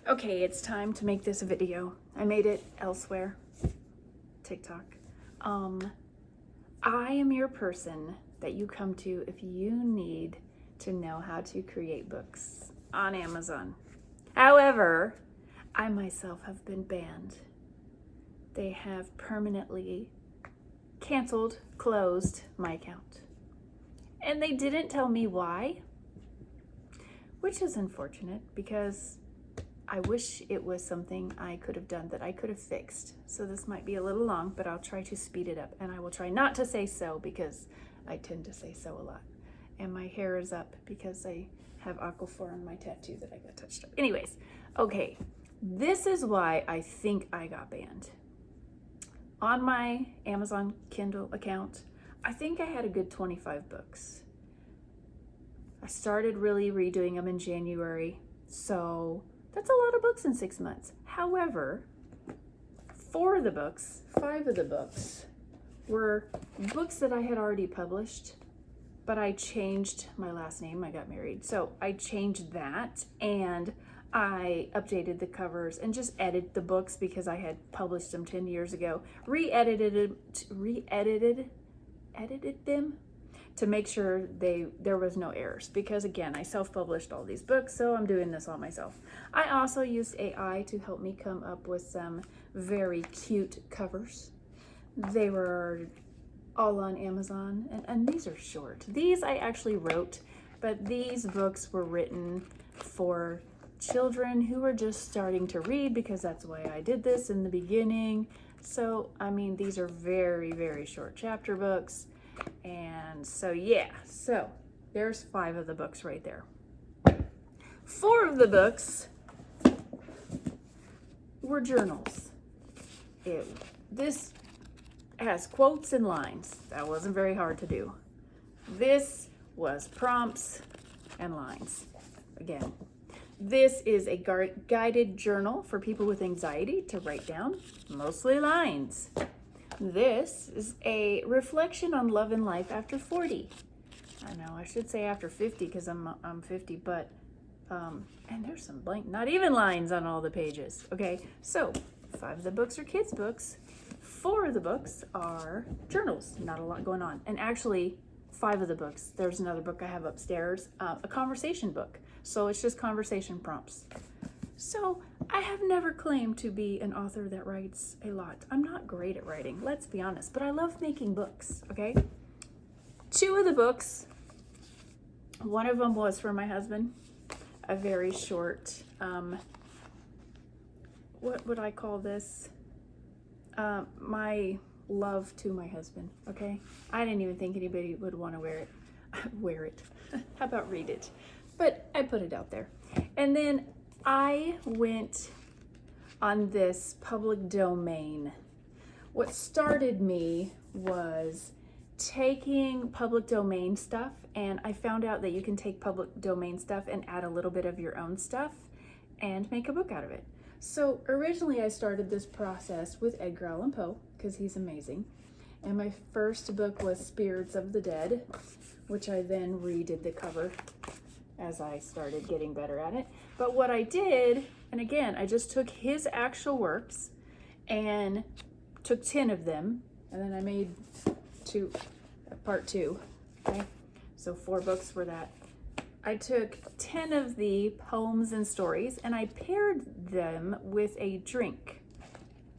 Okay, it's time to make this video. I made it elsewhere. TikTok. I am your person that you come to if you need to know how to create books on Amazon. However, I myself have been banned. They have permanently canceled, closed my account. And they didn't tell me why, which is unfortunate because I wish it was something I could have done that I could have fixed. So this might be a little long, but I'll try to speed it up, and I will try not to say so because I tend to say so a lot. And my hair is up because I have Aquaphor on my tattoo that I got touched up. Anyways, okay, this is why I think I got banned. On my Amazon Kindle account, I think I had a good 25 books. I started really redoing them in January, so that's a lot of books in 6 months. However, 5 of the books were books that I had already published, but I changed my last name. I got married. So I changed that and I updated the covers and just edited the books because I had published them 10 years ago, edited them to make sure there was no errors, because again, I self-published all these books, so I'm doing this all myself. I also used AI to help me come up with some very cute covers. They were all on Amazon, and these are short. These I actually wrote, but these books were written for children who are just starting to read, because that's why I did this in the beginning. So, I mean, these are very, very short chapter books. And so, yeah, so there's 5 of the books right there. 4 of the books were journals. This has quotes and lines. That wasn't very hard to do. This was prompts and lines. Again, this is a guided journal for people with anxiety to write down, mostly lines. This is a reflection on love and life after 40. I know I should say after 50 because I'm 50, but and there's some blank, not even lines on all the pages. Okay, so 5 of the books are kids' books. 4 of the books are journals. Not a lot going on. And actually, 5 of the books, there's another book I have upstairs, a conversation book. So it's just conversation prompts. So I have never claimed to be an author that writes a lot. I'm not great at writing, let's be honest, but I love making books, okay? 2 of the books, one of them was for my husband, a very short, what would I call this? My love to my husband, okay? I didn't even think anybody would want to wear it. How about read it? But I put it out there. And then I went on this public domain. What started me was taking public domain stuff, and I found out that you can take public domain stuff and add a little bit of your own stuff and make a book out of it. So originally I started this process with Edgar Allan Poe because he's amazing. And my first book was Spirits of the Dead, which I then redid the cover as I started getting better at it. But what I did, and again, I just took his actual works and took 10 of them, and then I made part 2, okay? So 4 books were that. I took 10 of the poems and stories and I paired them with a drink.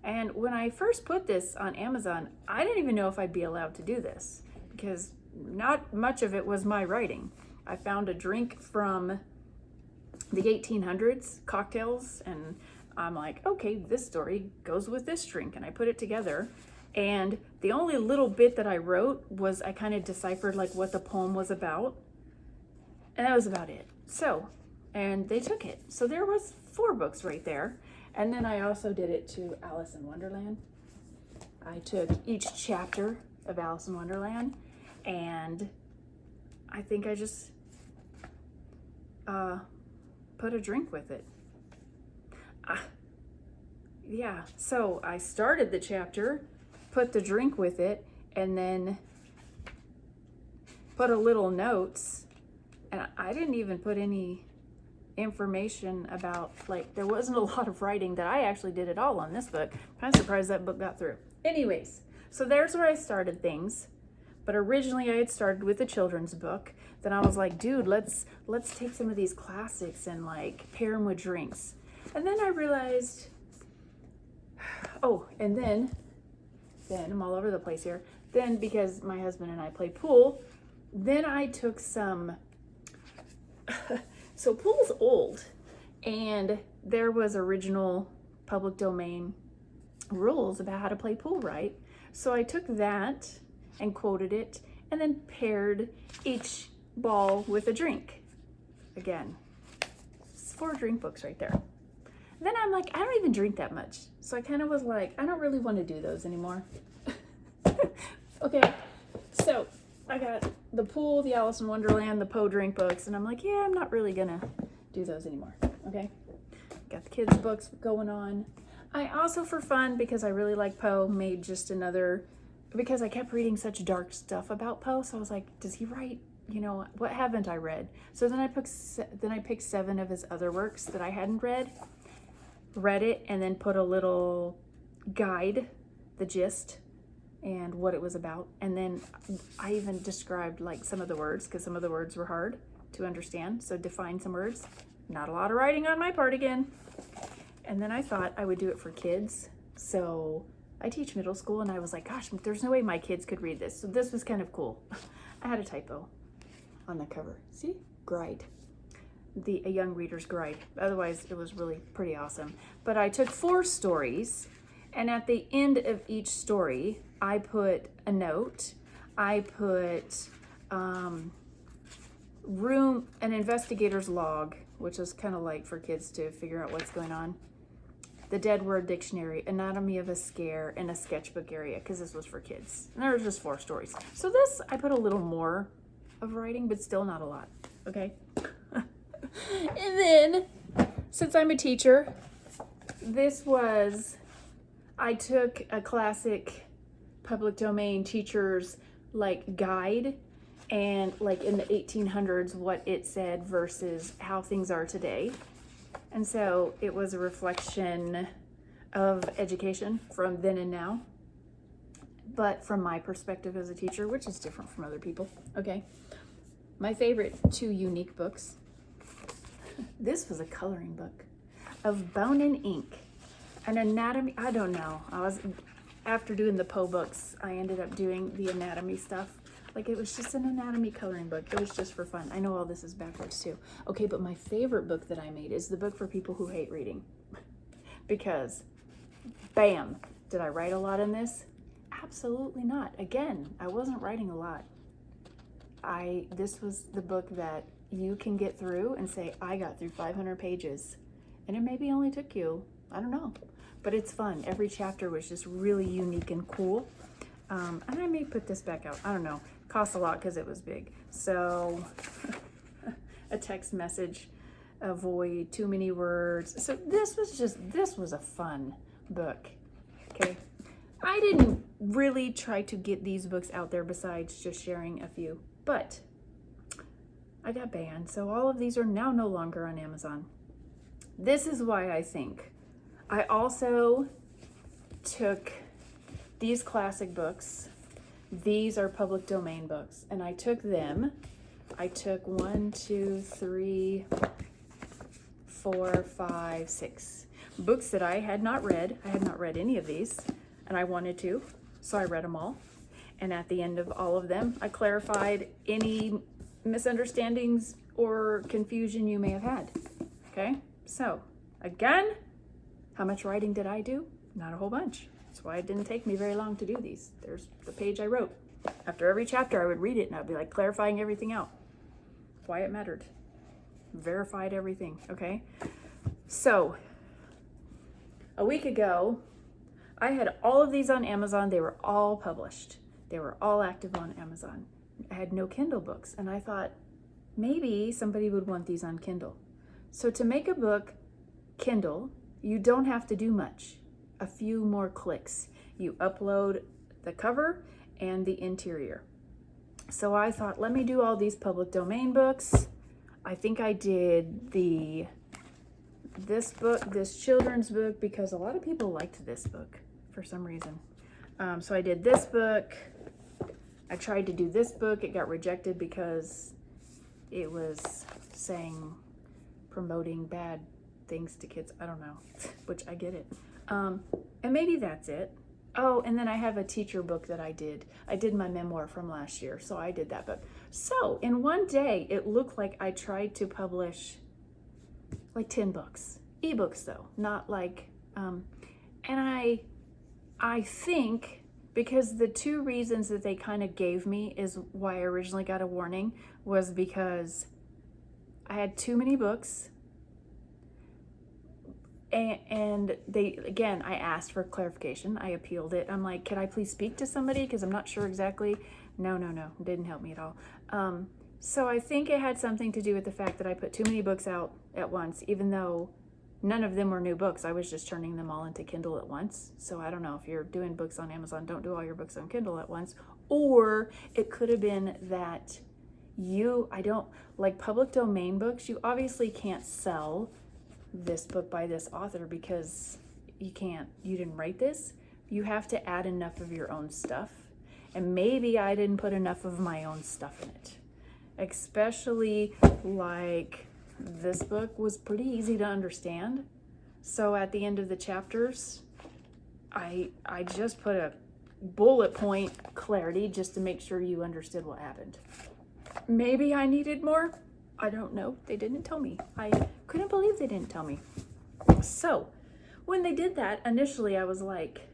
And when I first put this on Amazon, I didn't even know if I'd be allowed to do this because not much of it was my writing. I found a drink from the 1800s, cocktails, and I'm like, okay, this story goes with this drink, and I put it together. And the only little bit that I wrote was I kind of deciphered like what the poem was about, and that was about it. So, and they took it. So there was 4 books right there. And then I also did it to Alice in Wonderland. I took each chapter of Alice in Wonderland, and I think I just put a drink with it. Yeah, so I started the chapter, put the drink with it, and then put a little notes, and I didn't even put any information about, like, there wasn't a lot of writing that I actually did at all on this book. I'm surprised that book got through. Anyways, so there's where I started things. But originally I had started with a children's book. Then I was like, dude, let's take some of these classics and like pair them with drinks. And then I realized, oh, and then I'm all over the place here. Then because my husband and I play pool, then I took some, so pool's old, and there was original public domain rules about how to play pool right. So I took that and quoted it, and then paired each ball with a drink. Again, it's 4 drink books right there. Then I'm like, I don't even drink that much. So I kind of was like, I don't really want to do those anymore. Okay, so I got the pool, the Alice in Wonderland, the Poe drink books, and I'm like, yeah, I'm not really gonna do those anymore, okay? Got the kids' books going on. I also, for fun, because I really like Poe, made just another, because I kept reading such dark stuff about Poe, so I was like, does he write, you know, what haven't I read? So then I picked 7 of his other works that I hadn't read it, and then put a little guide, the gist, and what it was about. And then I even described like some of the words, because some of the words were hard to understand, so define some words. Not a lot of writing on my part again. And then I thought I would do it for kids. So I teach middle school, and I was like, gosh, there's no way my kids could read this. So this was kind of cool. I had a typo on the cover. See? Guide. A young reader's guide. Otherwise, it was really pretty awesome. But I took 4 stories, and at the end of each story, I put a note. I put an investigator's log, which is kind of like for kids to figure out what's going on. The dead word dictionary, anatomy of a scare, and a sketchbook area, because this was for kids. And there were just 4 stories. So this, I put a little more of writing, but still not a lot, okay? And then, since I'm a teacher, I took a classic public domain teacher's like guide, and like in the 1800s, what it said versus how things are today. And so it was a reflection of education from then and now, but from my perspective as a teacher, which is different from other people. Okay. My favorite 2 unique books. This was a coloring book of bone and ink, an anatomy. I don't know. After doing the Poe books, I ended up doing the anatomy stuff. Like, it was just an anatomy coloring book. It was just for fun. I know all this is backwards too. Okay, but my favorite book that I made is the book for people who hate reading. Because, bam, did I write a lot in this? Absolutely not. Again, I wasn't writing a lot. This was the book that you can get through and say, I got through 500 pages. And it maybe only took you, I don't know. But it's fun. Every chapter was just really unique and cool. And I may put this back out. I don't know. Cost a lot because it was big. So a text message, avoid too many words. So this was a fun book. Okay. I didn't really try to get these books out there besides just sharing a few, but I got banned. So all of these are now no longer on Amazon. This is why I think I also took these classic books. These are public domain books, and I took 1, 2, 3, 4, 5, 6 books that I had not read. I had not read any of these, and I wanted to, so I read them all. And at the end of all of them, I clarified any misunderstandings or confusion you may have had. Okay, so again, how much writing did I do? Not a whole bunch. That's why it didn't take me very long to do these. There's the page I wrote. After every chapter, I would read it and I'd be like clarifying everything out. Why it mattered. Verified everything, okay? So, a week ago, I had all of these on Amazon. They were all published. They were all active on Amazon. I had no Kindle books, and I thought maybe somebody would want these on Kindle. So to make a book Kindle, you don't have to do much. A few more clicks. You upload the cover and the interior. So I thought, let me do all these public domain books. I think I did this book, this children's book, because a lot of people liked this book for some reason. So I did this book. I tried to do this book. It got rejected because it was promoting bad things to kids. I don't know, which I get it. And maybe that's it. Oh, and then I have a teacher book that I did. I did my memoir from last year, so I did that book. So in one day, it looked like I tried to publish like 10 books. Ebooks though, not like, and I think because the two reasons that they kind of gave me is why I originally got a warning was because I had too many books. And I asked for clarification. I appealed it. I'm like, can I please speak to somebody? Because I'm not sure exactly. No. It didn't help me at all. So I think it had something to do with the fact that I put too many books out at once, even though none of them were new books. I was just turning them all into Kindle at once. So I don't know if you're doing books on Amazon, don't do all your books on Kindle at once. Or it could have been that I don't like public domain books. You obviously can't sell this book by this author because you didn't write this. You have to add enough of your own stuff. And maybe I didn't put enough of my own stuff in it. Especially like this book was pretty easy to understand. So at the end of the chapters, I just put a bullet point clarity just to make sure you understood what happened. Maybe I needed more. I don't know. They didn't tell me. I couldn't believe they didn't tell me. So when they did that, initially I was like,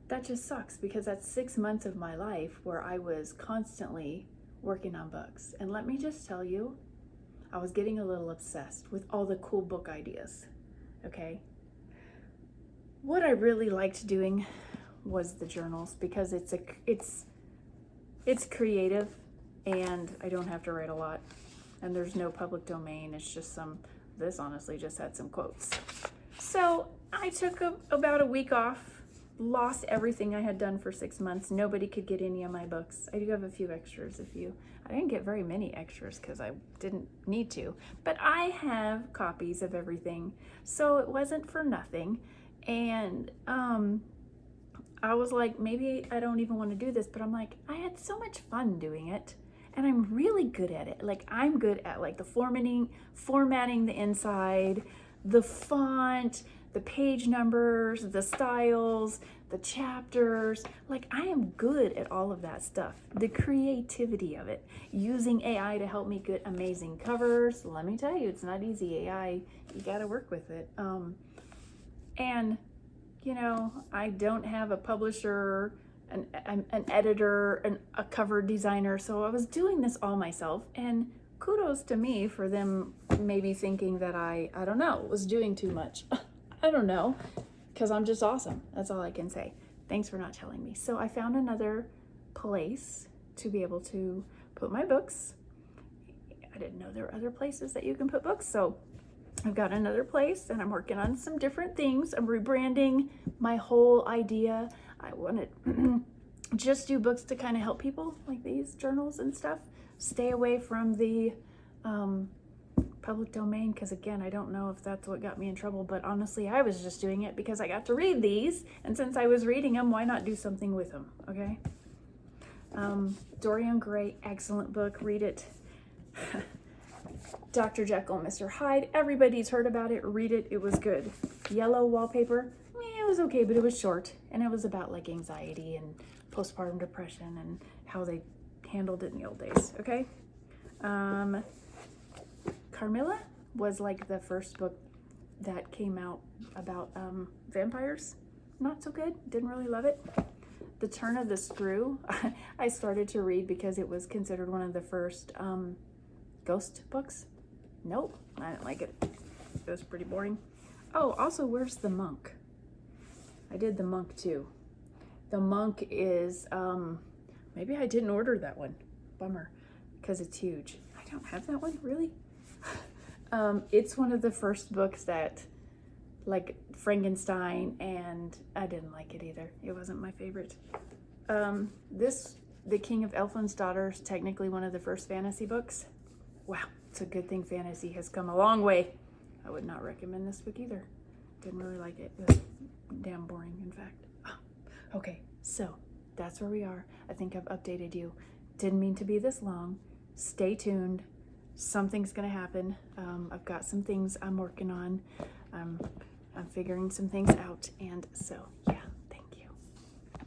that just sucks because that's 6 months of my life where I was constantly working on books. And let me just tell you, I was getting a little obsessed with all the cool book ideas. Okay. What I really liked doing was the journals because it's creative and I don't have to write a lot. And there's no public domain. It's just this honestly just had some quotes. So I took about a week off, lost everything I had done for 6 months. Nobody could get any of my books. I do have a few extras I didn't get very many extras because I didn't need to, but I have copies of everything. So it wasn't for nothing. And I was like, maybe I don't even want to do this, but I'm like, I had so much fun doing it. And I'm really good at it. Like I'm good at like the formatting the inside, the font, the page numbers, the styles, the chapters. Like I am good at all of that stuff. The creativity of it. Using AI to help me get amazing covers. Let me tell you, it's not easy. AI, you got to work with it. And you know, I don't have a publisher, an editor, and a cover designer. So I was doing this all myself, and kudos to me for them maybe thinking that I don't know, was doing too much. I don't know, because I'm just awesome. That's all I can say. Thanks for not telling me. So I found another place to be able to put my books. I didn't know there were other places that you can put books. So I've got another place and I'm working on some different things. I'm rebranding my whole idea. I want to just do books to kind of help people like these journals and stuff. Stay away from the public domain because again, I don't know if that's what got me in trouble, but honestly, I was just doing it because I got to read these. And since I was reading them, why not do something with them? Okay. Dorian Gray, excellent book. Read it. Dr. Jekyll, Mr. Hyde, everybody's heard about it. Read it. It was good. Yellow Wallpaper, it was okay, but it was short. And it was about like anxiety and postpartum depression and how they handled it in the old days. Okay. Carmilla was like the first book that came out about vampires. Not so good. Didn't really love it. The Turn of the Screw, I started to read because it was considered one of the first ghost books. Nope, I didn't like it. It was pretty boring. Oh, also, where's The Monk? I did The Monk too. The Monk is, maybe I didn't order that one. Bummer, because it's huge. I don't have that one, really? It's one of the first books that, like Frankenstein, and I didn't like it either. It wasn't my favorite. The King of Elfland's Daughter is technically one of the first fantasy books. Wow. It's a good thing fantasy has come a long way. I would not recommend this book either. Didn't really like it. It was damn boring, in fact. Okay, so that's where we are. I think I've updated you. Didn't mean to be this long. Stay tuned. Something's gonna happen. I've got some things I'm working on. I'm figuring some things out, and so yeah.